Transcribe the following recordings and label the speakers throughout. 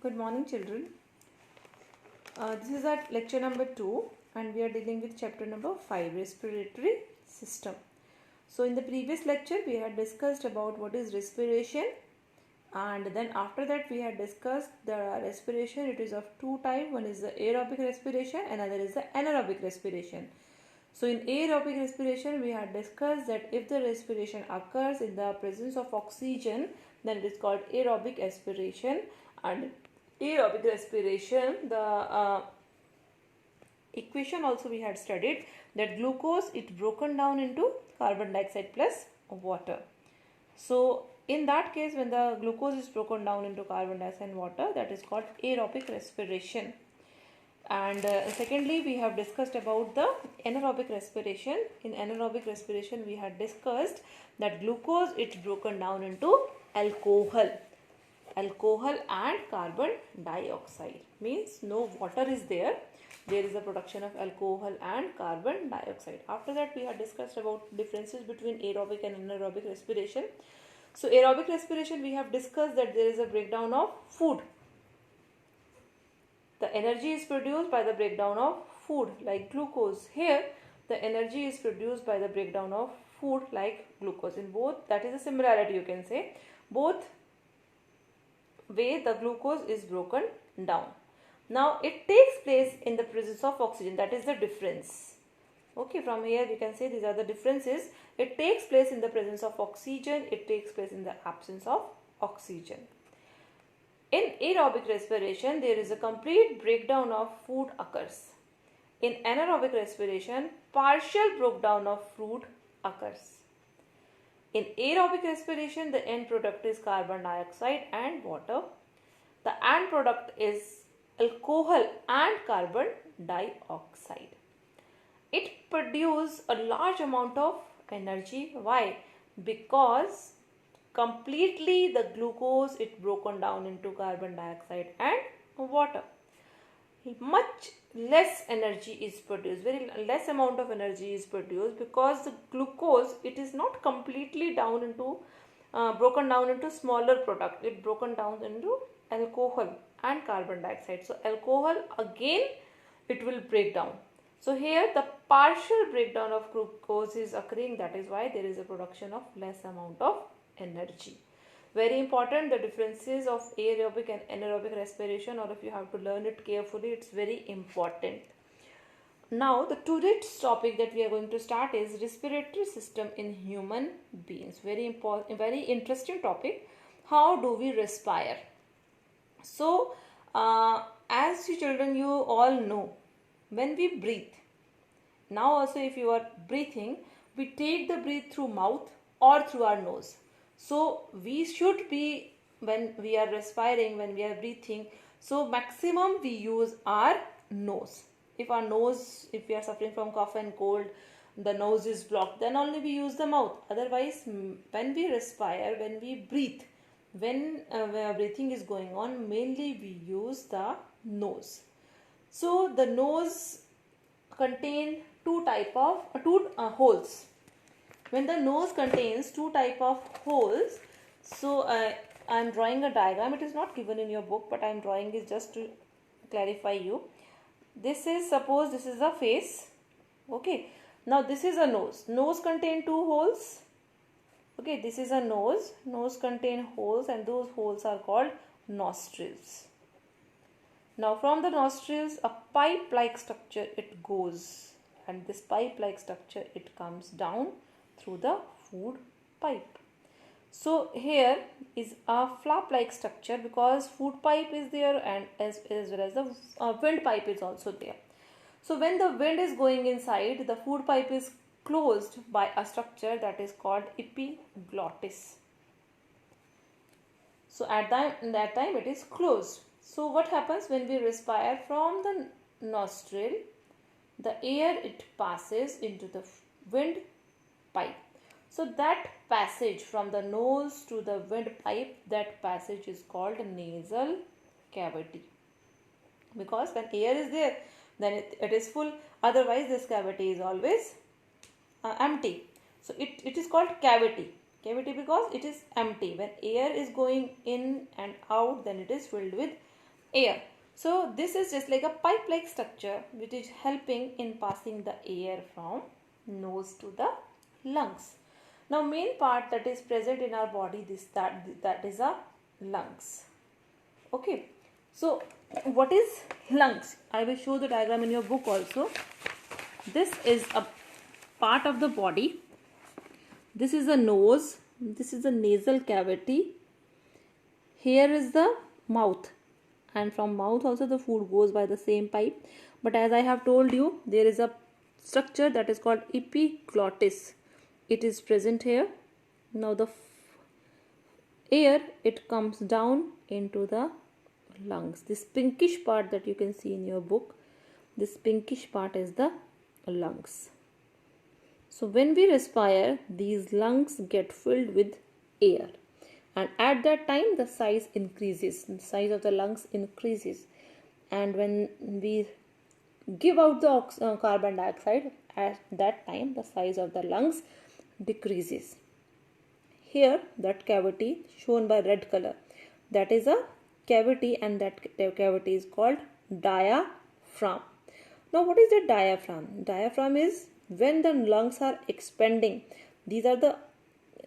Speaker 1: Good morning, children. This is our lecture number 2 and we are dealing with chapter number 5, respiratory system. So in the previous lecture we had discussed about what is respiration, and then after that we had discussed the respiration. It is of two types. One is the aerobic respiration, another is the anaerobic respiration. So in aerobic respiration we had discussed that if the respiration occurs in the presence of oxygen, then it is called aerobic respiration. And aerobic respiration, the equation also we had studied, that glucose is broken down into carbon dioxide plus water. So in that case, when the glucose is broken down into carbon dioxide and water, that is called aerobic respiration. And secondly, we have discussed about the anaerobic respiration. In anaerobic respiration we had discussed that glucose is broken down into alcohol and carbon dioxide. Means no water is there is a production of alcohol and carbon dioxide. After that we had discussed about differences between aerobic and anaerobic respiration. So aerobic respiration, we have discussed that there is a breakdown of food. The energy is produced by the breakdown of food like glucose. Here the energy is produced by the breakdown of food like glucose. In both, that is a similarity, you can say. Both way the glucose is broken down. Now it takes place in the presence of oxygen. That is the difference. Okay, from here we can say these are the differences. It takes place in the presence of oxygen. It takes place in the absence of oxygen. In aerobic respiration, there is a complete breakdown of food occurs. In anaerobic respiration, partial breakdown of food occurs. In aerobic respiration, the end product is carbon dioxide and water. The end product is alcohol and carbon dioxide. It produces a large amount of energy. Why? Because completely the glucose is broken down into carbon dioxide and water. Much less energy is produced, very less amount of energy is produced, because the glucose, it is not completely down into broken down into smaller product. It broken down into alcohol and carbon dioxide. So alcohol again it will break down. So here the partial breakdown of glucose is occurring. That is why there is a production of less amount of energy. Very important, the differences of aerobic and anaerobic respiration, or if you have to learn it carefully, it's very important. Now the today's topic that we are going to start is respiratory system in human beings. Very important, very interesting topic. How do we respire? So as you children, you all know, when we breathe, now also if you are breathing, we take the breath through mouth or through our nose. So we should be, when we are respiring, when we are breathing, so maximum we use our nose. If we are suffering from cough and cold, the nose is blocked, then only we use the mouth. Otherwise, when we respire, when we breathe, when breathing is going on, mainly we use the nose. So the nose contains two holes. When the nose contains two type of holes, so I am drawing a diagram. It is not given in your book, but I am drawing it just to clarify you. This is, suppose this is a face. Okay. Now this is a nose. Nose contain two holes. Okay. This is a nose. Nose contain holes, and those holes are called nostrils. Now from the nostrils, a pipe-like structure it goes, and this pipe-like structure it comes down through the food pipe. So here is a flap-like structure, because food pipe is there, and as well as the wind pipe is also there. So when the wind is going inside, the food pipe is closed by a structure that is called epiglottis. So at that time it is closed. So what happens when we respire from the nostril? The air, it passes into the wind pipe. So that passage from the nose to the wind pipe, that passage is called nasal cavity. Because when air is there, then it is full. Otherwise this cavity is always empty. So it is called cavity. Cavity because it is empty. When air is going in and out, then it is filled with air. So this is just like a pipe-like structure which is helping in passing the air from nose to the lungs. Now main part that is present in our body, that is a lungs. Okay. So what is lungs? I will show the diagram in your book also. This is a part of the body. This is the nose. This is the nasal cavity. Here is the mouth. And from mouth also the food goes by the same pipe. But as I have told you, there is a structure that is called epiglottis. It is present here. Now the air, it comes down into the lungs. This pinkish part that you can see in your book, this pinkish part is the lungs. So when we respire, these lungs get filled with air. And at that time, the size increases. The size of the lungs increases. And when we give out the carbon dioxide, at that time, the size of the lungs decreases. Here, that cavity shown by red color, that is a cavity, and that cavity is called diaphragm. Now, what is the diaphragm? Diaphragm is when the lungs are expanding. These are the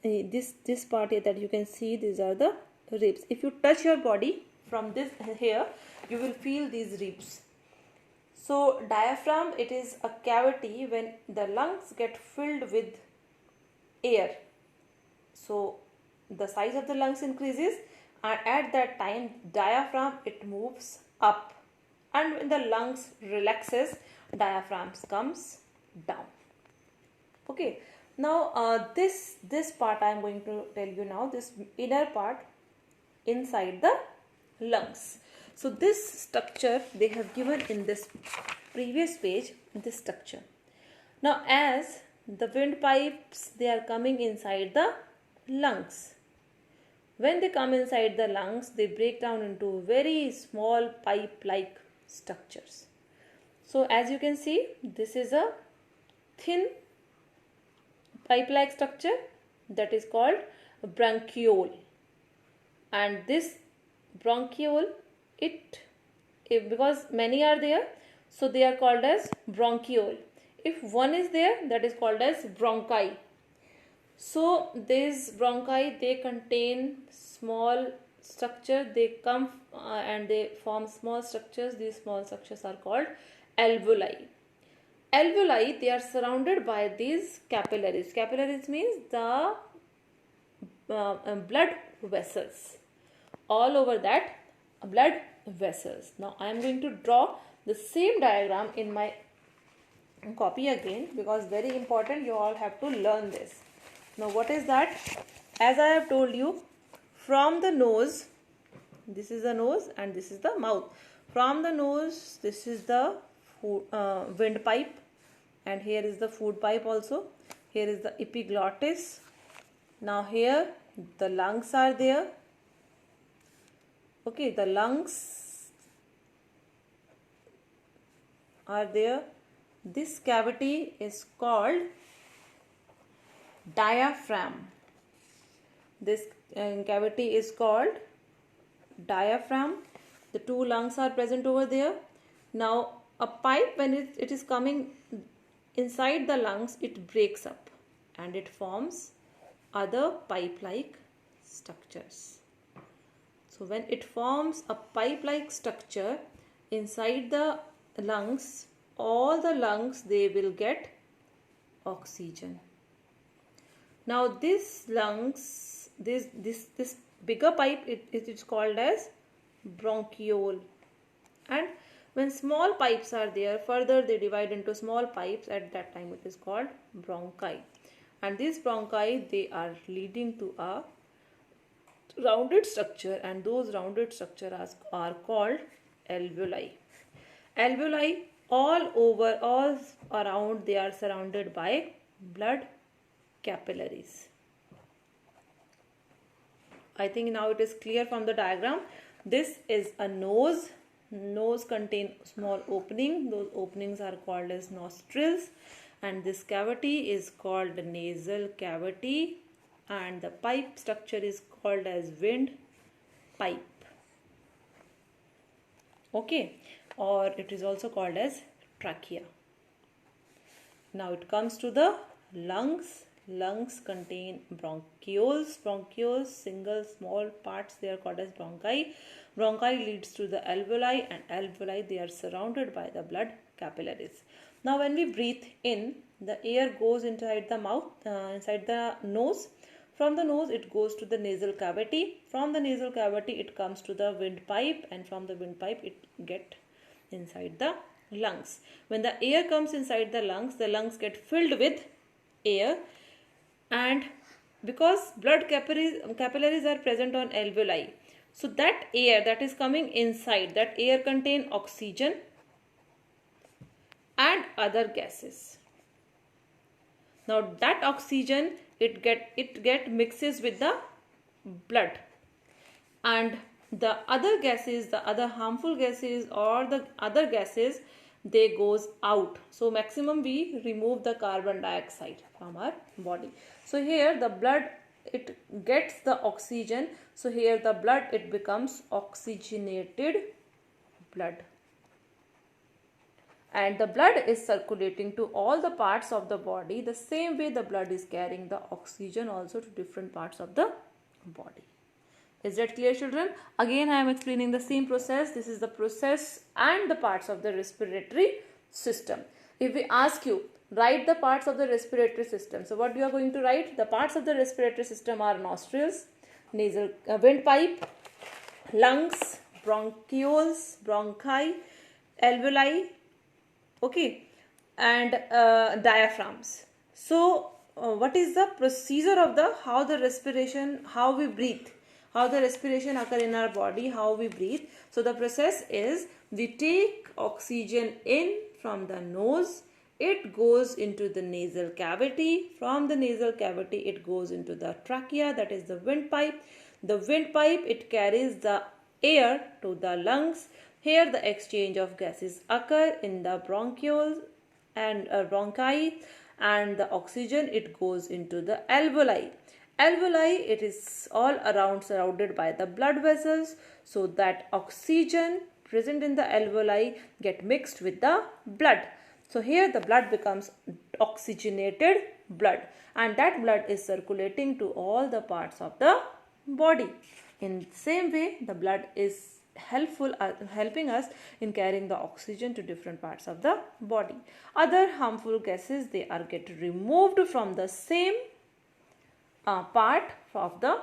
Speaker 1: this part here that you can see, these are the ribs. If you touch your body from this here, you will feel these ribs. So diaphragm, it is a cavity when the lungs get filled with air. So the size of the lungs increases, and at that time diaphragm, it moves up, and when the lungs relaxes, diaphragm comes down. Okay. Now this part I am going to tell you now, this inner part inside the lungs. So this structure they have given in this previous page, this structure. Now as the windpipes, they are coming inside the lungs. When they come inside the lungs, they break down into very small pipe-like structures. So as you can see, this is a thin pipe-like structure that is called bronchiole, and this bronchiole, because many are there, so they are called as bronchiole. If one is there, that is called as bronchi. So these bronchi, they contain small structure. They come and they form small structures. These small structures are called alveoli. Alveoli, they are surrounded by these capillaries. Capillaries means the blood vessels. All over that, blood vessels. Now I am going to draw the same diagram in my copy again, because very important, you all have to learn this. Now what is that? As I have told you, from the nose, this is the nose and this is the mouth. From the nose, this is the windpipe, and here is the food pipe also. Here is the epiglottis. Now here the lungs are there. Okay, the lungs are there. This cavity is called diaphragm. This cavity is called diaphragm. The two lungs are present over there. Now a pipe, when it is coming inside the lungs, it breaks up and it forms other pipe-like structures. So when it forms a pipe-like structure inside the lungs, all the lungs, they will get oxygen. Now this lungs, this bigger pipe, it is called as bronchiole. And when small pipes are there, further they divide into small pipes. At that time it is called bronchi. And these bronchi, they are leading to a rounded structure, and those rounded structures are called alveoli. Alveoli, all around, they are surrounded by blood capillaries. I think now it is clear from the diagram. This is a nose. Nose contains small opening. Those openings are called as nostrils, and this cavity is called the nasal cavity. and the pipe structure is called as windpipe. Okay, or it is also called as trachea. Now it comes to the lungs. Lungs contain bronchioles. Bronchioles, single small parts, they are called as bronchi. Bronchi leads to the alveoli, and alveoli, they are surrounded by the blood capillaries. Now when we breathe in, the air goes inside the mouth, inside the nose. From the nose it goes to the nasal cavity. From the nasal cavity it comes to the windpipe, and from the windpipe it gets inside the lungs. When the air comes inside the lungs get filled with air, and because blood capillaries are present on alveoli, so that air that is coming inside, that air contain oxygen and other gases. Now that oxygen it get mixes with the blood, and the other gases, the other harmful gases or the other gases, they goes out. So maximum we remove the carbon dioxide from our body. So here the blood it gets the oxygen. So here the blood it becomes oxygenated blood, and the blood is circulating to all the parts of the body the same way the blood is carrying the oxygen also to different parts of the body. Is that clear, children? Again I am explaining the same process. This is the process and the parts of the respiratory system. If we ask you, write the parts of the respiratory system, so what you are going to write? The parts of the respiratory system are nostrils, nasal windpipe, lungs, bronchioles, bronchi, alveoli, okay, and diaphragms. So what is the procedure of the how the respiration, how we breathe, how the respiration occur in our body, how we breathe? So the process is, we take oxygen in from the nose, it goes into the nasal cavity. From the nasal cavity it goes into the trachea, that is the windpipe. The windpipe it carries the air to the lungs. Here the exchange of gases occur in the bronchioles and bronchi, and the oxygen it goes into the alveoli. Alveoli, it is all around surrounded by the blood vessels, so that oxygen present in the alveoli get mixed with the blood. So here the blood becomes oxygenated blood, and that blood is circulating to all the parts of the body. In the same way the blood is helping us in carrying the oxygen to different parts of the body. Other harmful gases, they are get removed from the same part of the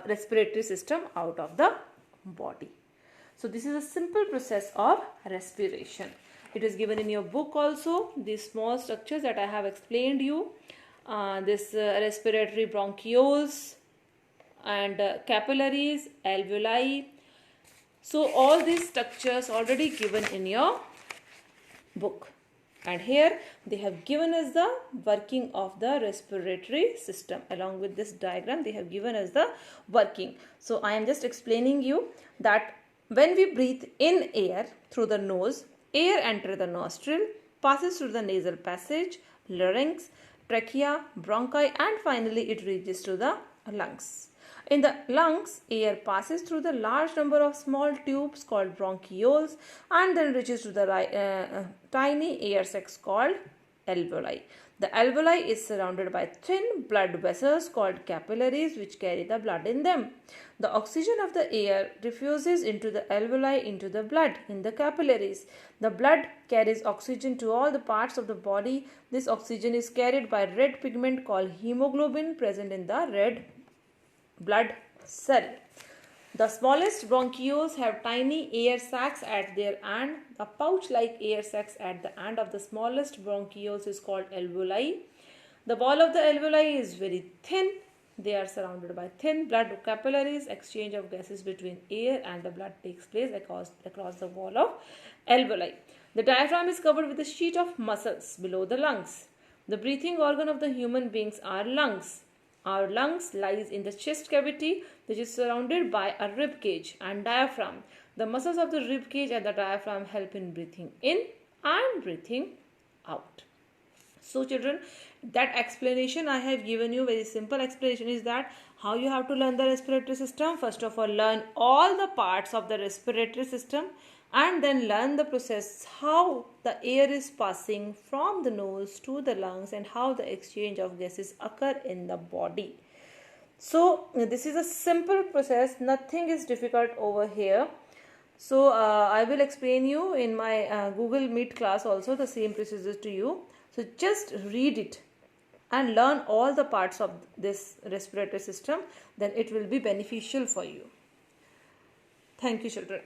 Speaker 1: respiratory system out of the body. So this is a simple process of respiration. It is given in your book also, these small structures that I have explained you. This respiratory bronchioles and capillaries, alveoli. So all these structures already given in your book, and here they have given us the working of the respiratory system. Along with this diagram they have given us the working. So I am just explaining you that when we breathe in air through the nose, air enters the nostril, passes through the nasal passage, larynx, trachea, bronchi, and finally it reaches to the lungs. In the lungs, air passes through the large number of small tubes called bronchioles and then reaches to the tiny air sacs called alveoli. The alveoli is surrounded by thin blood vessels called capillaries which carry the blood in them. The oxygen of the air diffuses into the alveoli into the blood in the capillaries. The blood carries oxygen to all the parts of the body. This oxygen is carried by red pigment called hemoglobin present in the red blood cell. The smallest bronchioles have tiny air sacs at their end. The pouch-like air sacs at the end of the smallest bronchioles is called alveoli. The wall of the alveoli is very thin. They are surrounded by thin blood capillaries. Exchange of gases between air and the blood takes place across the wall of alveoli. The diaphragm is covered with a sheet of muscles below the lungs. The breathing organ of the human beings are lungs. Our lungs lies in the chest cavity, which is surrounded by a rib cage and diaphragm. The muscles of the rib cage and the diaphragm help in breathing in and breathing out. So children, that explanation I have given you, very simple explanation, is that how you have to learn the respiratory system. First of all, learn all the parts of the respiratory system, and then learn the process how the air is passing from the nose to the lungs and how the exchange of gases occur in the body. So this is a simple process, nothing is difficult over here. So I will explain you in my Google Meet class also the same procedures to you. So just read it and learn all the parts of this respiratory system, then it will be beneficial for you. Thank you children.